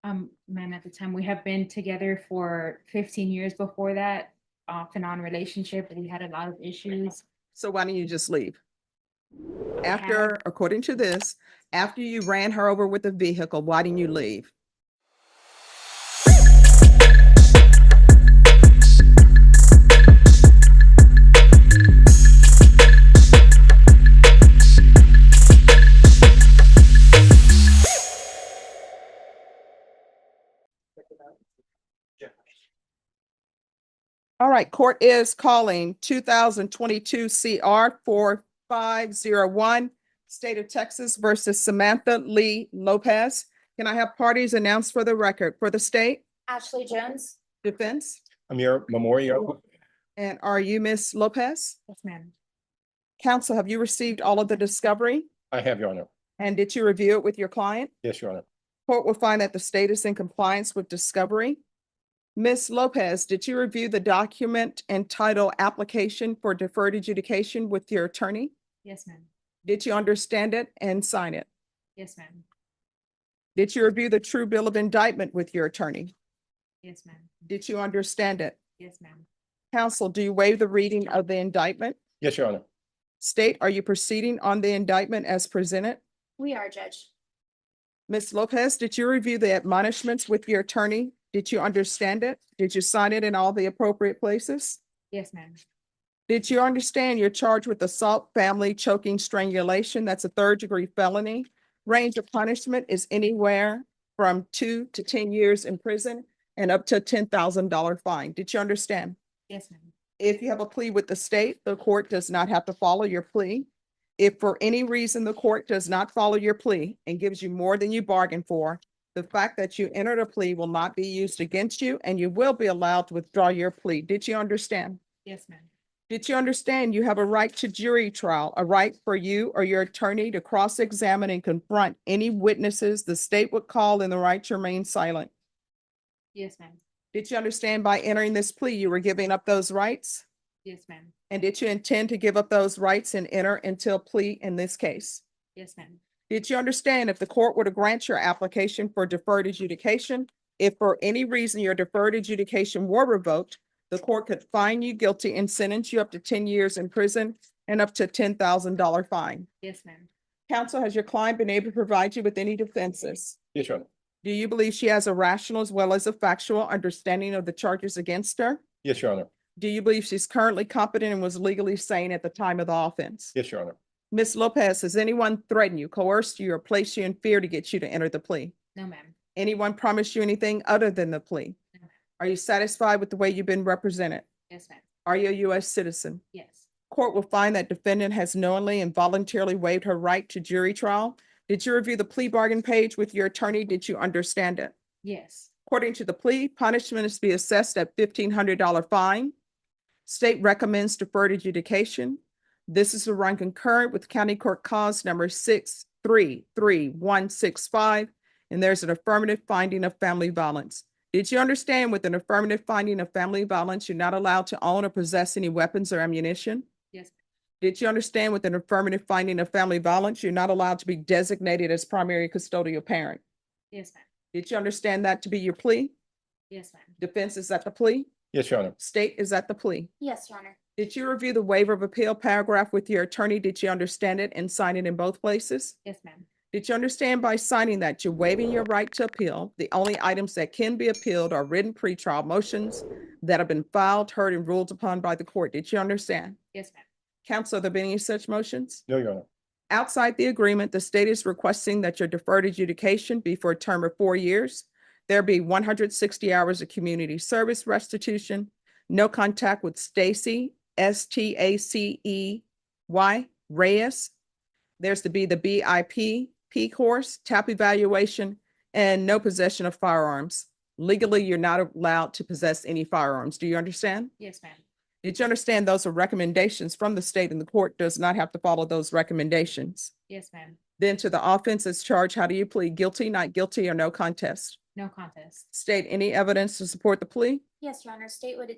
Ma'am, at the time, we have been together for 15 years before that, off and on relationship. We had a lot of issues. So why don't you just leave? I After, according to this, after you ran her over with the vehicle, why didn't you leave? All right, court is calling 2022 CR 4501, State of Texas versus Samantha Lee Lopez. Can I have parties announced for the record? For the state, Ashley Jones. defense, Amir Memorial. and are you Miss Lopez? Yes, ma'am. Counsel, have you received all of the discovery? I have, Your Honor. And did you review it with your client? Yes, Your Honor. Court will find that the state is in compliance with discovery. Ms. Lopez, did you review the document entitled Application for Deferred Adjudication with your attorney? Yes, ma'am. Did you understand it and sign it? Yes, ma'am. Did you review the true bill of indictment with your attorney? Yes, ma'am. Did you understand it? Yes, ma'am. Counsel, do you waive the reading of the indictment? Yes, Your Honor. State, are you proceeding on the indictment as presented? We are, Judge. Ms. Lopez, did you review the admonishments with your attorney? Did you understand it? Did you sign it in all the appropriate places? Yes, ma'am. Did you understand you're charged with assault, family, choking, strangulation? That's a third-degree felony. Range of punishment is anywhere from 2 to 10 years in prison and up to a $10,000 fine. Did you understand? Yes, ma'am. If you have a plea with the state, the court does not have to follow your plea. If for any reason the court does not follow your plea and gives you more than you bargained for, the fact that you entered a plea will not be used against you and you will be allowed to withdraw your plea. Did you understand? Yes, ma'am. Did you understand you have a right to jury trial, a right for you or your attorney to cross-examine and confront any witnesses the state would call and the right to remain silent? Yes, ma'am. Did you understand by entering this plea, you were giving up those rights? Yes, ma'am. And did you intend to give up those rights and enter into a plea in this case? Yes, ma'am. Did you understand if the court were to grant your application for deferred adjudication, if for any reason your deferred adjudication were revoked, the court could find you guilty and sentence you up to 10 years in prison and up to a $10,000 fine? Yes, ma'am. Counsel, has your client been able to provide you with any defenses? Yes, Your Honor. Do you believe she has a rational as well as a factual understanding of the charges against her? Yes, Your Honor. Do you believe she's currently competent and was legally sane at the time of the offense? Yes, Your Honor. Ms. Lopez, has anyone threatened you, coerced you, or placed you in fear to get you to enter the plea? No, ma'am. Anyone promised you anything other than the plea? No, ma'am. Are you satisfied with the way you've been represented? Yes, ma'am. Are you a U.S. citizen? Yes. Court will find that defendant has knowingly and voluntarily waived her right to jury trial. Did you review the plea bargain page with your attorney? Did you understand it? Yes. According to the plea, punishment is to be assessed at $1,500 fine. State recommends deferred adjudication. This is to run concurrent with County Court Cause number 633165, and there's an affirmative finding of family violence. Did you understand with an affirmative finding of family violence, you're not allowed to own or possess any weapons or ammunition? Yes. Did you understand with an affirmative finding of family violence, you're not allowed to be designated as primary custodial parent? Yes, ma'am. Did you understand that to be your plea? Yes, ma'am. Defense is at the plea? Yes, Your Honor. State is at the plea. Yes, Your Honor. Did you review the waiver of appeal paragraph with your attorney? Did you understand it and sign it in both places? Yes, ma'am. Did you understand by signing that you're waiving your right to appeal? The only items that can be appealed are written pretrial motions that have been filed, heard, and ruled upon by the court. Did you understand? Yes, ma'am. Counsel, have there been any such motions? No, Your Honor. Outside the agreement, the state is requesting that your deferred adjudication be for a term of 4 years. There be 160 hours of community service restitution, no contact with Stacy, Stacey Reyes. There's to be the BIP course, TAP evaluation, and no possession of firearms. Legally, you're not allowed to possess any firearms. Do you understand? Yes, ma'am. Did you understand those are recommendations from the state and the court does not have to follow those recommendations? Yes, ma'am. Then to the offenses charged, how do you plead? Guilty, not guilty, or no contest? No contest. State any evidence to support the plea? Yes, Your Honor. State would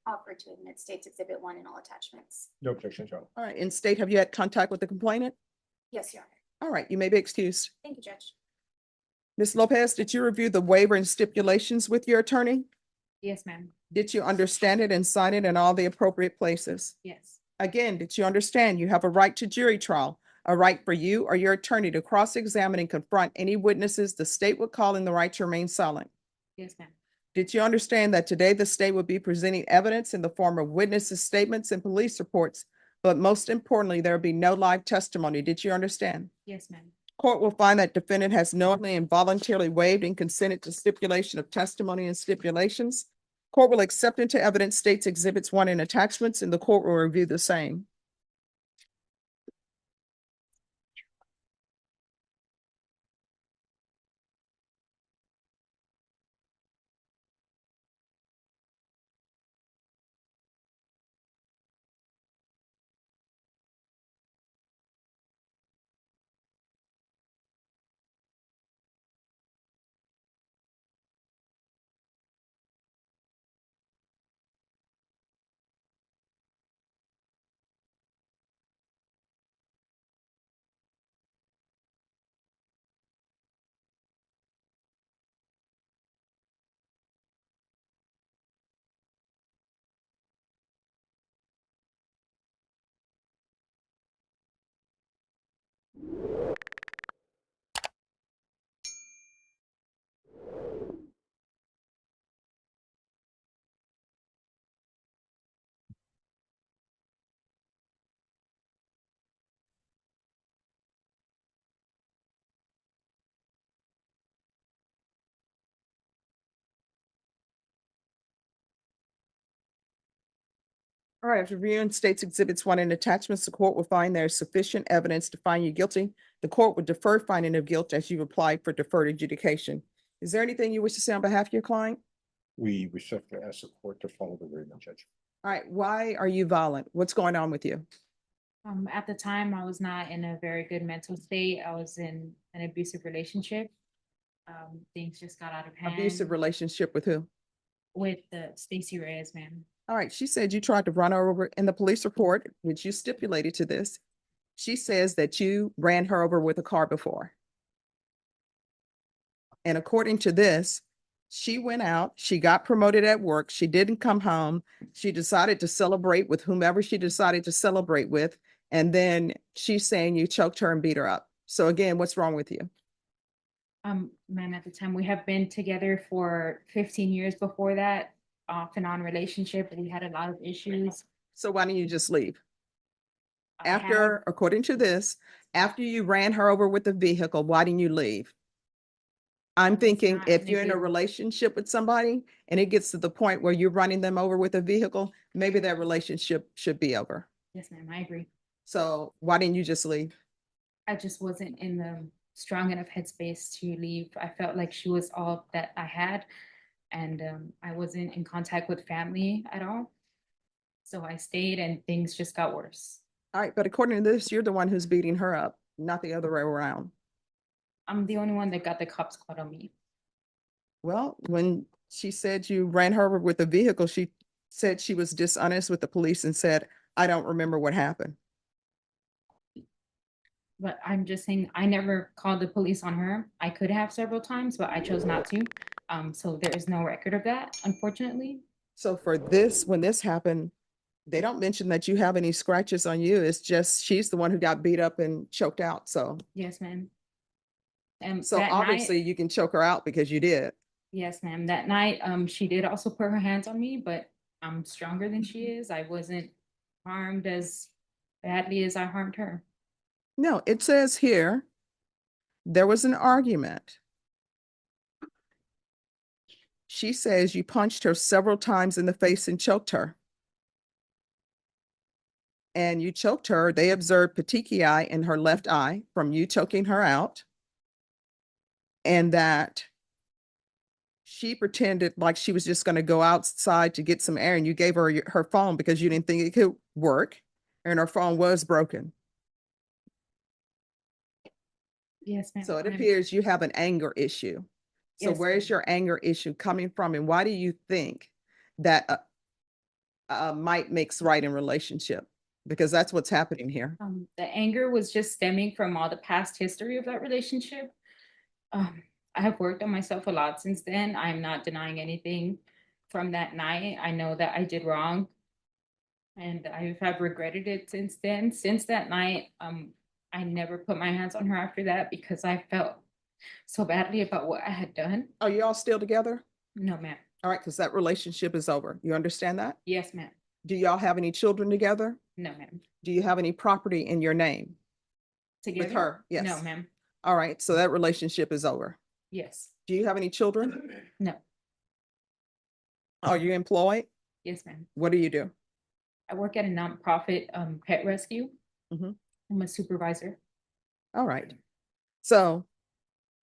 offer to admit State's Exhibit 1 and all attachments. No objections, Your Honor. All right, in state, have you had contact with the complainant? Yes, Your Honor. All right, you may be excused. Thank you, Judge. Ms. Lopez, did you review the waiver and stipulations with your attorney? Yes, ma'am. Did you understand it and sign it in all the appropriate places? Yes. Again, did you understand you have a right to jury trial, a right for you or your attorney to cross-examine and confront any witnesses the state would call in the right to remain silent? Yes, ma'am. Did you understand that today the state will be presenting evidence in the form of witnesses' statements and police reports, but most importantly, there will be no live testimony? Did you understand? Yes, ma'am. Court will find that defendant has knowingly and voluntarily waived and consented to stipulation of testimony and stipulations. Court will accept into evidence states exhibits 1 and attachments, and the court will review the same. All right, after reviewing states exhibits 1 and attachments, the court will find there is sufficient evidence to find you guilty. The court would defer finding of guilt as you applied for deferred adjudication. Is there anything you wish to say on behalf of your client? We respectfully ask the court to follow the agreement, Judge. All right, why are you violent? What's going on with you? At the time, I was not in a very good mental state. I was in an abusive relationship. Things just got out of hand. Abusive relationship with who? With the Stacey Reyes, ma'am. All right, she said you tried to run her over in the police report, which you stipulated to this. She says that you ran her over with a car before. And according to this, she went out, she got promoted at work, she didn't come home, she decided to celebrate with whomever she decided to celebrate with, and then she's saying you choked her and beat her up. So again, what's wrong with you? Ma'am, at the time, we have been together for 15 years before that, off and on relationship. We had a lot of issues. So why don't you just leave? I have- After, according to this, after you ran her over with the vehicle, why didn't you leave? I'm was thinking not if in a you're in a good- relationship with somebody and it gets to the point where you're running them over with a vehicle, maybe that relationship should be over. Yes, ma'am, I agree. So why didn't you just leave? I just wasn't in the strong enough headspace to leave. I felt like she was all that I had, and I wasn't in contact with family at all. So I stayed, and things just got worse. All right, but according to this, you're the one who's beating her up, not the other way around. I'm the only one that got the cops called on me. Well, when she said you ran her over with a vehicle, she said she was dishonest with the police and said, I don't remember what happened. But I'm just saying, I never called the police on her. I could have several times, but I chose not to. So there is no record of that, unfortunately. So for this, when this happened, they don't mention that you have any scratches on you. It's just she's the one who got beat up and choked out. So, Yes, ma'am. And so that obviously night, you can choke her out because you did. yes, ma'am. That night, she did also put her hands on me, but I'm stronger than she is. I wasn't harmed as badly as I harmed her. No, it says here, there was an argument. She says you punched her several times in the face and choked her. And you choked her. They observed petechiae in her left eye from you choking her out. And that she pretended like she was just going to go outside to get some air, and you gave her her phone because you didn't think it could work, and her phone was broken. Yes, ma'am. So it I'm- appears you have an anger issue. So Yes, where is ma'am. your anger issue coming from, and why do you think that might makes right in relationship? Because that's what's happening here. The anger was just stemming from all the past history of that relationship. I have worked on myself a lot since then. I'm not denying anything from that night. I know that I did wrong. And I have regretted it since then. Since that night, I never put my hands on her after that because I felt so badly about what I had done. Are you all still together? No, ma'am. All right, because that relationship is over. You understand that? Yes, ma'am. Do y'all have any children together? No, ma'am. Do you have any property in your name Together? with her? Yes. No, ma'am. All right, so that relationship is over. Yes. Do you have any children? No. Are you employed? Yes, ma'am. What do you do? I work at a nonprofit pet rescue. Mhm. I'm a supervisor. All right. So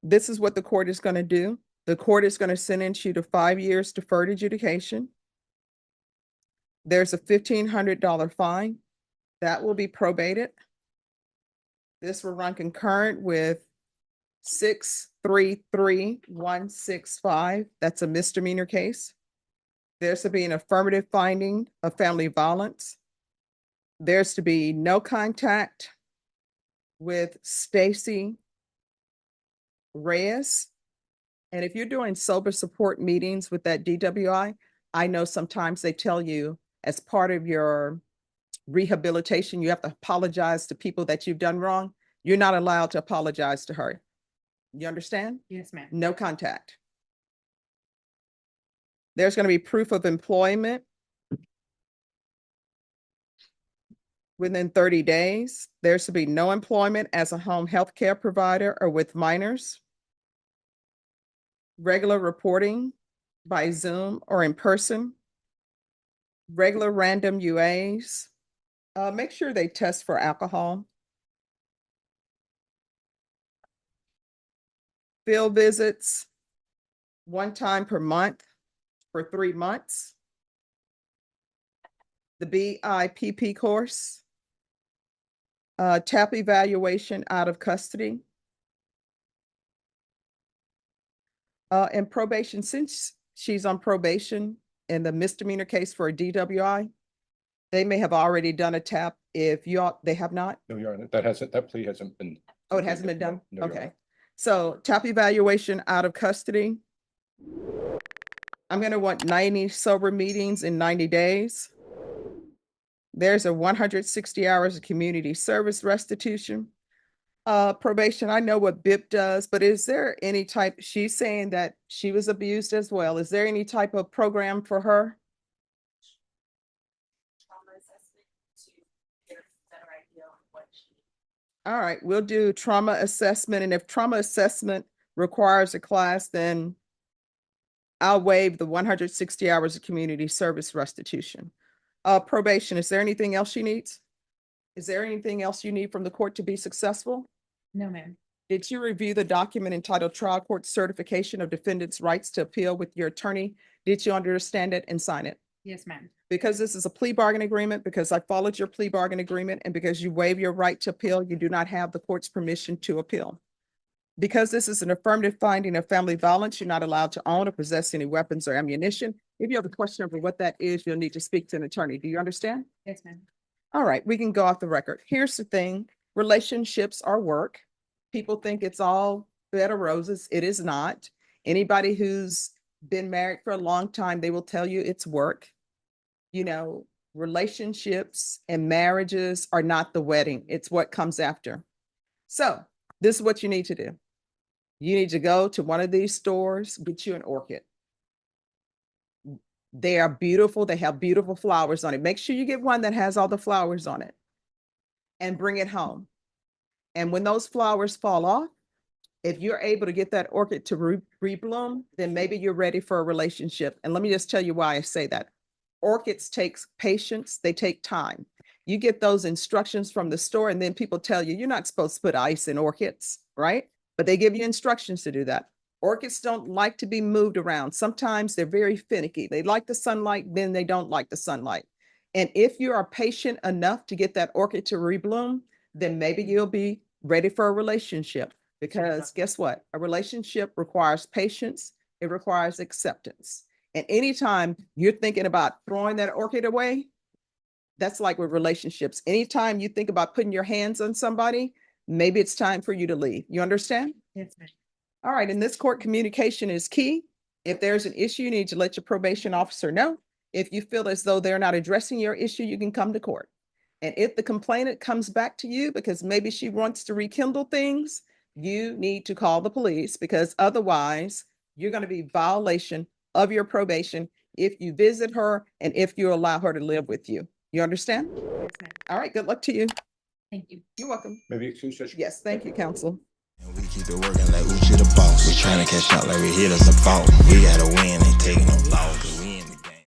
this is what the court is going to do. The court is going to sentence you to 5 years deferred adjudication. There's a $1,500 fine that will be probated. This will run concurrent with 633165. That's a misdemeanor case. There's to be an affirmative finding of family violence. There's to be no contact with Stacy Reyes. And if you're doing sober support meetings with that DWI, I know sometimes they tell you as part of your rehabilitation, you have to apologize to people that you've done wrong. You're not allowed to apologize to her. You understand? Yes, ma'am. No contact. There's going to be proof of employment within 30 days. There's to be no employment as a home health care provider or with minors. Regular reporting by Zoom or in person. Regular random UAs. Make sure they test for alcohol. Field visits 1 time per month for 3 months. The BIPP course. TAP evaluation out of custody. And probation, since she's on probation in the misdemeanor case for a DWI, they may have already done a TAP. If you all, they have not? No, Your Honor, that plea hasn't been. Oh, it hasn't been completed. done? No, Your Okay. Honor. So TAP evaluation out of custody. I'm going to want 90 sober meetings in 90 days. There's a 160 hours of community service restitution. Probation, I know what BIP does, but is there any type, she's saying that she was abused as well. Is there any type of program for her? All right, we'll do trauma assessment. And if trauma assessment requires a class, then I'll waive the 160 hours of community service restitution. Probation, is there anything else she needs? Is there anything else you need from the court to be successful? No, ma'am. Did you review the document entitled Trial Court Certification of Defendant's Rights to Appeal with your attorney? Did you understand it and sign it? Yes, ma'am. Because this is a plea bargain agreement, because I followed your plea bargain agreement, and because you waive your right to appeal, you do not have the court's permission to appeal. Because this is an affirmative finding of family violence, you're not allowed to own or possess any weapons or ammunition. If you have a question over what that is, you'll need to speak to an attorney. Do you understand? Yes, ma'am. All right, we can go off the record. Here's the thing, relationships are work. People think it's all bed of roses. It is not. Anybody who's been married for a long time, they will tell you it's work. You know, relationships and marriages are not the wedding. It's what comes after. So this is what you need to do. You need to go to one of these stores, get you an orchid. They are beautiful. They have beautiful flowers on it. Make sure you get one that has all the flowers on it and bring it home. And when those flowers fall off, if you're able to get that orchid to rebloom, then maybe you're ready for a relationship. And let me just tell you why I say that. Orchids takes patience. They take time. You get those instructions from the store, and then people tell you, you're not supposed to put ice in orchids, right? But they give you instructions to do that. Orchids don't like to be moved around. Sometimes they're very finicky. They like the sunlight, then they don't like the sunlight. And if you are patient enough to get that orchid to rebloom, then maybe you'll be ready for a relationship. Because guess what? A relationship requires patience. It requires acceptance. And anytime you're thinking about throwing that orchid away, that's like with relationships. Anytime you think about putting your hands on somebody, maybe it's time for you to leave. You understand? Yes, ma'am. All right, in this court, communication is key. If there's an issue, you need to let your probation officer know. If you feel as though they're not addressing your issue, you can come to court. And if the complainant comes back to you because maybe she wants to rekindle things, you need to call the police, because otherwise you're going to be violation of your probation if you visit her and if you allow her to live with you. You understand? Yes, ma'am. All right, good luck to you. Thank you. You're welcome. Maybe excuse Judge. Yes, thank you, counsel. And we keep it working like Uchi the boss. We tryna catch up like we hit us a fault. We gotta win, ain't taking no loss.